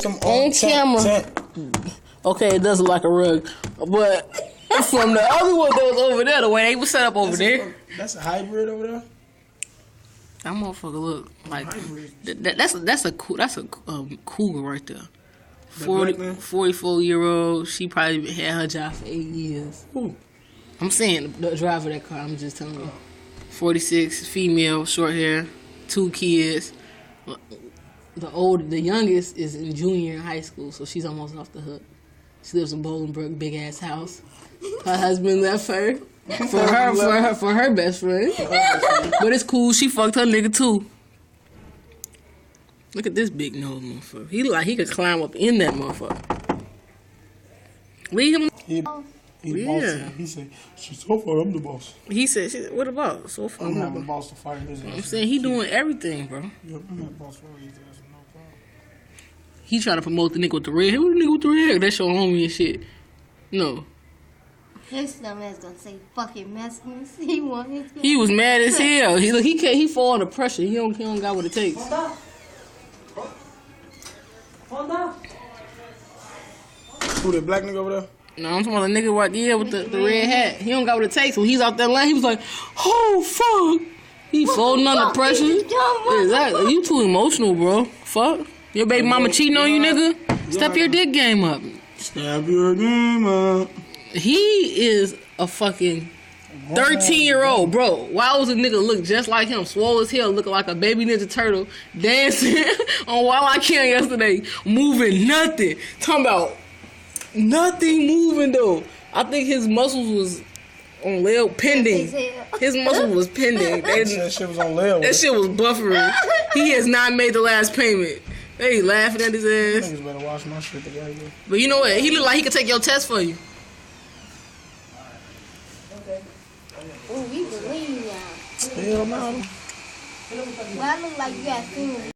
on camera. Okay, it does look like a rug, but from the other one that was over there, the way they was set up over there. That's a hybrid over there. That motherfucker look like that's a cougar right there. 44-year-old. She probably had her job for 8 years. Who? I'm saying the driver of that car. I'm just telling you. 46, female, short hair, 2 kids. The youngest is in junior in high school, so she's almost off the hook. She lives in Bolingbrook, big ass house. Her husband left her for her best friend. But it's cool. She fucked her nigga too. Look at this big nose motherfucker. He like he could climb up in that motherfucker. Leave him. He boss. He said, so far I'm the boss. He said, what about? So far I'm not the boss to fire his ass. I'm saying he doing everything, bro. Yeah, I'm not the boss for his ass, no problem. He trying to promote the nigga with the red hair. Who the nigga with the red hair? That's your homie and shit. No. His dumbass gonna say fucking messages. He was mad as hell. He fall under pressure. He don't got what it takes. Hold up. Who, that black nigga over there? No, I'm talking about the nigga right there with the red hat. He don't got what it takes. When he's out there line, he was like, oh, fuck. He folding under pressure. Exactly. You too emotional, bro. Fuck. Your baby mama cheating on you, nigga? Step your dick game up. Step your game up. He is a fucking 13-year-old, bro. Why was a nigga look just like him, swole as hell, looking like a baby Ninja Turtle, dancing on Wild I Can yesterday, moving nothing. Talking about nothing moving though. I think his muscles was on layup pending. His muscles was pending. That shit was on layup. That shit was buffering. He has not made the last payment. They laughing at his ass. Niggas better watch my shit together. But you know what? He look like he could take your test for you. Oh, we believe now. Hell no. Well, I look like you got food.